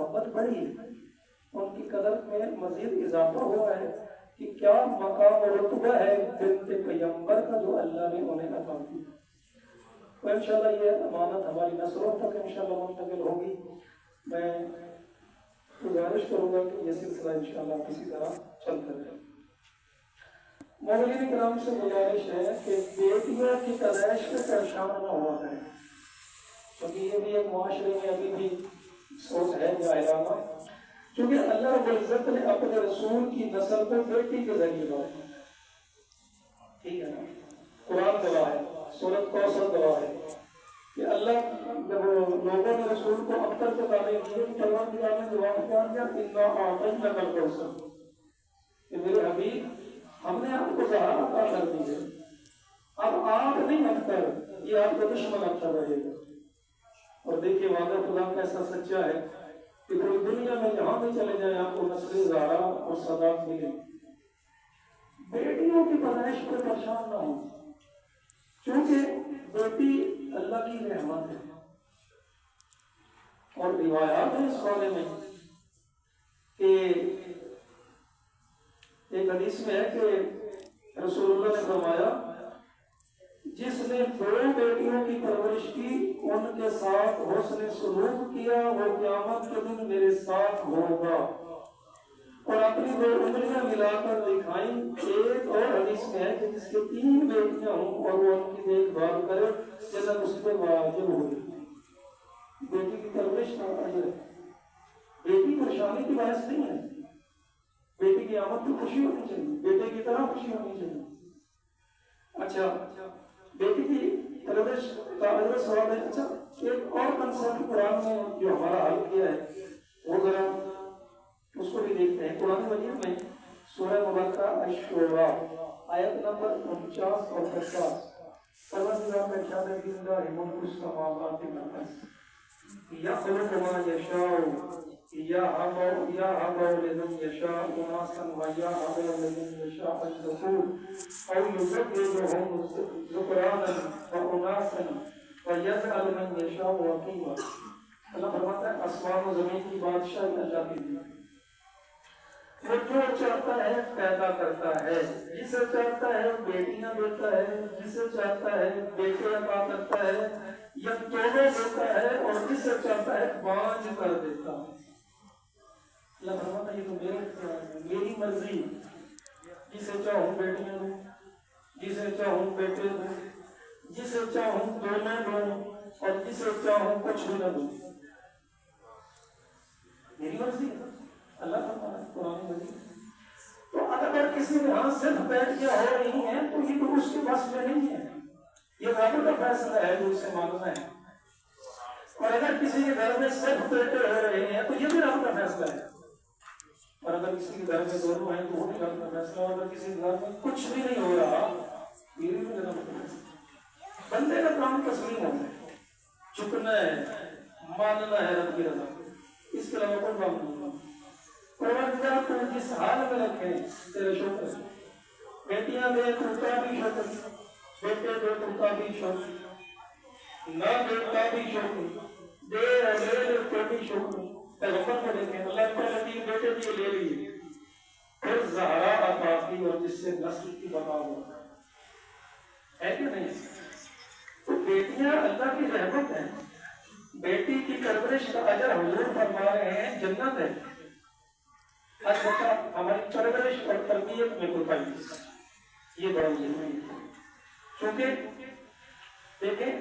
محبت بڑھی، ان کی قدر میں مزید اضافہ ہوا ہے کہ کیا مقام و رتبہ ہے بنت پیغمبر کا جو اللہ نے انہیں عطا کیا۔ تو انشاءاللہ یہ امانت ہماری نسلوں تک انشاءاللہ منتقل ہوگی۔ میں گزارش کروں گا کہ یہ سلسلہ انشاءاللہ کسی طرح چلتا رہے۔ مولوی کرام سے گزارش ہے کہ بیٹیوں کی پیدائش میں پریشان نہ ہوا کریں، کیونکہ یہ بھی ایک معاشرے میں ابھی بھی سوچ ہے جاہلانہ، کیونکہ اللہ رب العزت نے اپنے رسول کی نسل کو بیٹی کے ذریعے بنایا، ٹھیک ہے نا؟ قرآن گواہ ہے، سورۃ کوثر گواہ ہے کہ اللہ جب لوگوں نے رسول کو ابتر کو تعلیم دی کہ پروردگار نے جواب دیا انا اعطیناک الکوثر، کہ میرے حبیب ہم نے آپ کو زہرا عطا کر دی ہے، اب آپ نہیں ابتر، یہ آپ کا دشمن ابتر رہے گا۔ اور دیکھیے وعدہ خدا کا ایسا سچا ہے کہ پوری دنیا میں جہاں بھی چلے جائیں آپ کو نسل زہرا اور سادات ملے۔ بیٹیوں کی پیدائش پر پریشان نہ ہوں، کیونکہ بیٹی اللہ کی رحمت ہے، اور روایات ہیں اس بارے میں کہ ایک حدیث میں ہے کہ رسول اللہ نے فرمایا جس نے 2 بیٹیوں کی پرورش کی ان کے ساتھ حسن سلوک کیا وہ قیامت کے دن میرے ساتھ ہوگا، اور اپنی 2 انگلیاں ملا کر دکھائیں۔ ایک اور حدیث میں ہے کہ جس کے 3 بیٹیاں ہوں اور وہ ان کی دیکھ بھال کرے جنت اس پر واجب ہوگی۔ بیٹی کی پرورش کا اجر ہے، بیٹی پریشانی کی باعث نہیں ہے، بیٹی کی آمد کی خوشی ہونی چاہیے، بیٹے کی طرح خوشی ہونی چاہیے۔ اچھا، بیٹی کی پرورش کا اجر ثواب ہے۔ اچھا، ایک اور کنسپٹ قرآن میں جو ہمارا حل کیا ہے وہ ذرا اس کو بھی دیکھتے ہیں۔ قرآن مجید میں سورہ مبارکہ الشورى آیت نمبر 49 اور 50 پروردگار کا ارشاد ہے للہ ملک السماوات والارض یخلق ما یشاء یہب لمن یشاء اناسا ویہب لمن یشاء الذکور او یزوجہم ذکرانا واناسا ویجعل من یشاء عقیما۔ اللہ فرماتا ہے آسمان و زمین کی بادشاہی اللہ کی دی، وہ جو چاہتا ہے پیدا کرتا ہے، جسے چاہتا ہے بیٹیاں دیتا ہے، جسے چاہتا ہے بیٹے عطا کرتا ہے یا دونوں دیتا ہے، اور جسے چاہتا ہے بانجھ کر دیتا ہے۔ اللہ فرماتا ہے یہ تو میری مرضی، جسے چاہوں بیٹیاں دوں، جسے چاہوں بیٹے دوں، جسے چاہوں دونوں دوں، اور جسے چاہوں کچھ بھی نہ دوں، میری مرضی ہے۔ اللہ فرماتا ہے قرآن مجید۔ تو اگر کسی یہاں صرف بیٹیاں ہو رہی ہیں تو یہ تو اس کے بس میں نہیں ہے، یہ رب کا فیصلہ ہے جو اسے ماننا ہے، اور اگر کسی کے گھر میں صرف بیٹے ہو رہے ہیں تو یہ بھی رب کا فیصلہ ہے، اور اگر کسی کے گھر میں دونوں ہیں تو وہ بھی رب کا فیصلہ ہے، اور اگر کسی کے گھر میں کچھ بھی نہیں ہو رہا یہ بھی رب کا فیصلہ۔ بندے کا کام تسلیم ہونا ہے، جھکنا ہے، ماننا ہے رب کی رضا، اس کے علاوہ کوئی کام نہیں۔ پروردگار تو جس حال میں رکھے تیرے شکر، بیٹیاں دے تو کا بھی شکر، بیٹے دے تو کا بھی شکر، نہ دے کا بھی شکر، دے تو بھی شکر۔ پیغمبر کو دیکھیں اللہ تعالیٰ نے بیٹے دیے لے لیے، پھر زہرا عطا کی اور جس سے نسل کی بقا ہو، ہے کہ نہیں؟ تو بیٹیاں اللہ کی رحمت ہیں، بیٹی کی پرورش کا اجر حضور فرما رہے ہیں جنت ہے۔ البتہ ہماری پرورش اور تربیت میں کوتاہی یہ بڑا ضروری ہے، کیونکہ دیکھیں